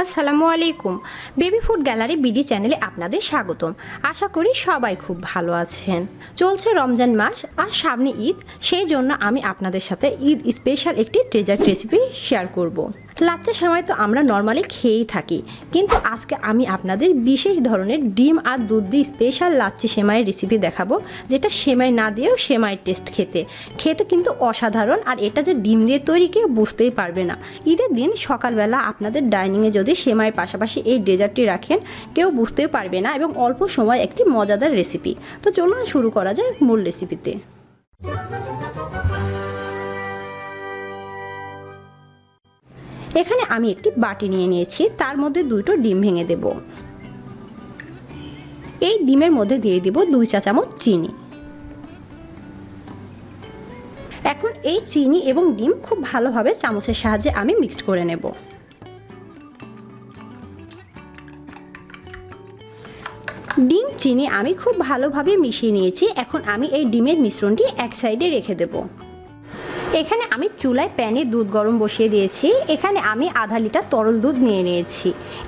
আসসালামু আলাইকুম। Baby food gallery BD চ্যানেলে আপনাদের স্বাগতম। আশা করি সবাই খুব ভালো আছেন। চলছে রমজান মাস আর সামনে ঈদ, সেই জন্য আমি আপনাদের সাথে ঈদ স্পেশাল একটি ডেজার্ট রেসিপি শেয়ার করব। লাচ্চা সেমাই তো আমরা নর্মালি খেয়েই থাকি, কিন্তু আজকে আমি আপনাদের বিশেষ ধরনের ডিম আর দুধ দিয়ে স্পেশাল লাচ্চা সেমাইয়ের রেসিপি দেখাবো, যেটা সেমাই না দিয়েও সেমাইয়ের টেস্ট খেতে কিন্তু অসাধারণ। আর এটা যে ডিম দিয়ে তৈরি কেউ বুঝতেই পারবে না। ঈদের দিন সকালবেলা আপনাদের ডাইনিংয়ে যদি সেমাইয়ের পাশাপাশি এই ডেজার্টটি রাখেন, কেউ বুঝতেই পারবে না এবং অল্প সময় একটি মজাদার রেসিপি। তো চলুন শুরু করা যায় মূল রেসিপিতে। এখানে আমি একটি বাটি নিয়ে নিয়েছি, তার মধ্যে দুটো ডিম ভেঙে দেব। এই ডিমের মধ্যে দিয়ে দেব 2 চা চামচ চিনি। এখন এই চিনি এবং ডিম খুব ভালোভাবে চামচের সাহায্যে আমি মিক্সড করে নেব। ডিম চিনি আমি খুব ভালোভাবে মিশিয়ে নিয়েছি। এখন আমি এই ডিমের মিশ্রণটি এক সাইডে রেখে দেব। এখানে আমি চুলায় প্যানে দুধ গরম বসিয়ে দিয়েছি। এখানে আমি আধা লিটার তরল দুধ নিয়ে নিয়েছি।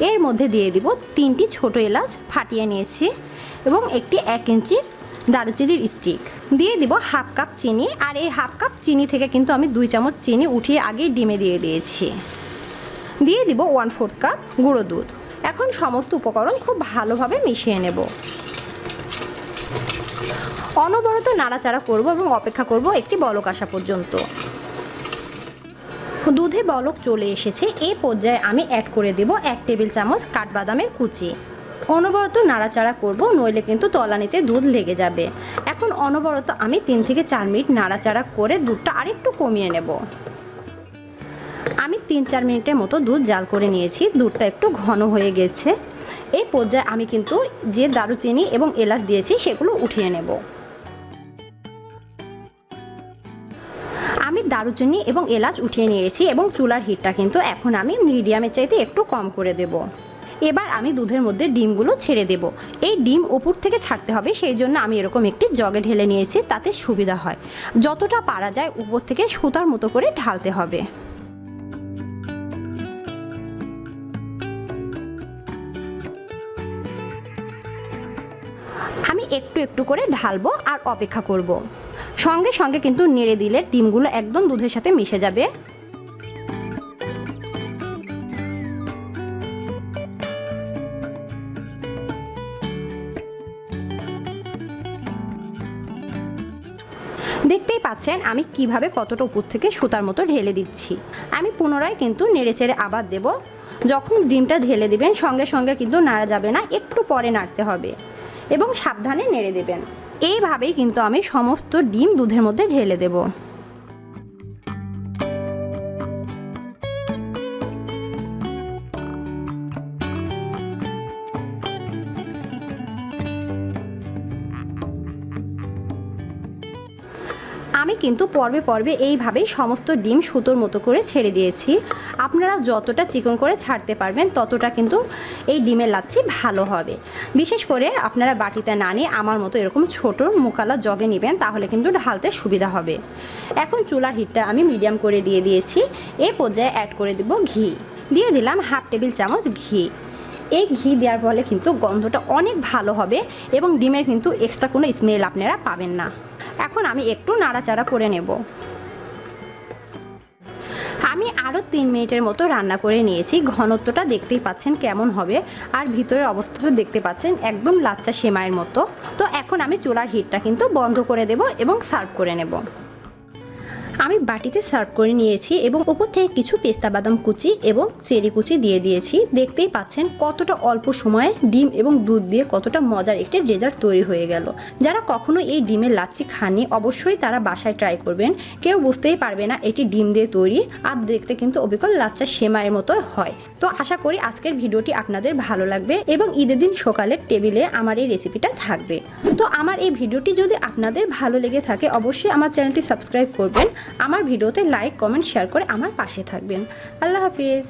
এর মধ্যে দিয়ে দিব 3টি ছোট এলাচ ফাটিয়ে নিয়েছি এবং একটি 1 ইঞ্চির দারুচিনির স্টিক। দিয়ে দিব হাফ কাপ চিনি। আর এই হাফ কাপ চিনি থেকে কিন্তু আমি 2 চামচ চিনি উঠিয়ে আগেই ডিমে দিয়ে দিয়েছি। দিয়ে দিব 1/4 কাপ গুঁড়ো দুধ। এখন সমস্ত উপকরণ খুব ভালোভাবে মিশিয়ে নেব। অনবরত নাড়াচাড়া করব এবং অপেক্ষা করব একটি বলক আসা পর্যন্ত। দুধে বলক চলে এসেছে। এই পর্যায়ে আমি অ্যাড করে দেব 1 টেবিল চামচ কাঠবাদামের কুচি। অনবরত নাড়াচাড়া করব, নইলে কিন্তু তলানিতে দুধ লেগে যাবে। এখন অনবরত আমি 3 থেকে 4 মিনিট নাড়াচাড়া করে দুধটা আরেকটু কমিয়ে নেব। আমি 3-4 মিনিটের মতো দুধ জাল করে নিয়েছি। দুধটা একটু ঘন হয়ে গেছে। এই পর্যায়ে আমি কিন্তু যে দারুচিনি এবং এলাচ দিয়েছি সেগুলো উঠিয়ে নেব। আমি দারুচিনি এবং এলাচ উঠিয়ে নিয়েছি এবং চুলার হিটটা কিন্তু এখন আমি মিডিয়ামের চাইতে একটু কম করে দেব। এবার আমি দুধের মধ্যে ডিমগুলো ছেড়ে দেব। এই ডিম উপর থেকে ছাড়তে হবে, সেই জন্য আমি এরকম একটি জগে ঢেলে নিয়েছি, তাতে সুবিধা হয়। যতটা পারা যায় উপর থেকে সুতার মতো করে ঢালতে হবে। আমি একটু একটু করে ঢালবো আর অপেক্ষা করব। সঙ্গে সঙ্গে কিন্তু নেড়ে দিলে ডিমগুলো একদম দুধের সাথে মিশে যাবে। দেখতেই পাচ্ছেন আমি কিভাবে কতটা উপর থেকে সুতার মতো ঢেলে দিচ্ছি। আমি পুনরায় কিন্তু নেড়েচেড়ে আবার দেব। যখন ডিমটা ঢেলে দিবেন সঙ্গে সঙ্গে কিন্তু নাড়া যাবে না, একটু পরে নাড়তে হবে এবং সাবধানে নেড়ে দেবেন। এইভাবেই কিন্তু আমি সমস্ত ডিম দুধের মধ্যে ঢেলে দেব। আমি কিন্তু পর্বে পর্বে এইভাবেই সমস্ত ডিম সুতোর মতো করে ছেড়ে দিয়েছি। আপনারা যতটা চিকন করে ছাড়তে পারবেন ততটা কিন্তু এই ডিমের লাচ্ছি ভালো হবে। বিশেষ করে আপনারা বাটিতে না নিয়ে আমার মতো এরকম ছোট মুকালা জগে নেবেন, তাহলে কিন্তু ঢালতে সুবিধা হবে। এখন চুলার হিটটা আমি মিডিয়াম করে দিয়ে দিয়েছি। এই পর্যায়ে অ্যাড করে দেব ঘি। দিয়ে দিলাম হাফ টেবিল চামচ ঘি। এই ঘি দেওয়ার ফলে কিন্তু গন্ধটা অনেক ভালো হবে এবং ডিমের কিন্তু এক্সট্রা কোনো স্মেল আপনারা পাবেন না। এখন আমি একটু নাড়াচাড়া করে নেব। আমি আরও 3 মিনিটের মতো রান্না করে নিয়েছি। ঘনত্বটা দেখতেই পাচ্ছেন কেমন হবে, আর ভিতরের অবস্থাটা দেখতে পাচ্ছেন একদম লাচ্চা সেমাইয়ের মতো। তো এখন আমি চুলার হিটটা কিন্তু বন্ধ করে দেব এবং সার্ভ করে নেব। আমি বাটিতে সার্ভ করে নিয়েছি এবং উপর থেকে কিছু পেস্তা বাদাম কুচি এবং চেরি কুচি দিয়ে দিয়েছি। দেখতেই পাচ্ছেন কতটা অল্প সময়ে ডিম এবং দুধ দিয়ে কতটা মজার একটি ডেজার্ট তৈরি হয়ে গেল। যারা কখনো এই ডিমের লাচ্ছি খাননি, অবশ্যই তারা বাসায় ট্রাই করবেন। কেউ বুঝতেই পারবে না এটি ডিম দিয়ে তৈরি, আর দেখতে কিন্তু অবিকল লাচ্চা সেমাইয়ের মতো হয়। তো আশা করি আজকের ভিডিওটি আপনাদের ভালো লাগবে এবং ঈদের দিন সকালের টেবিলে আমার এই রেসিপিটা থাকবে। তো আমার এই ভিডিওটি যদি আপনাদের ভালো লেগে থাকে, অবশ্যই আমার চ্যানেলটি সাবস্ক্রাইব করবেন। আমার ভিডিওতে লাইক, কমেন্ট, শেয়ার করে আমার পাশে থাকবেন। আল্লাহ হাফিজ।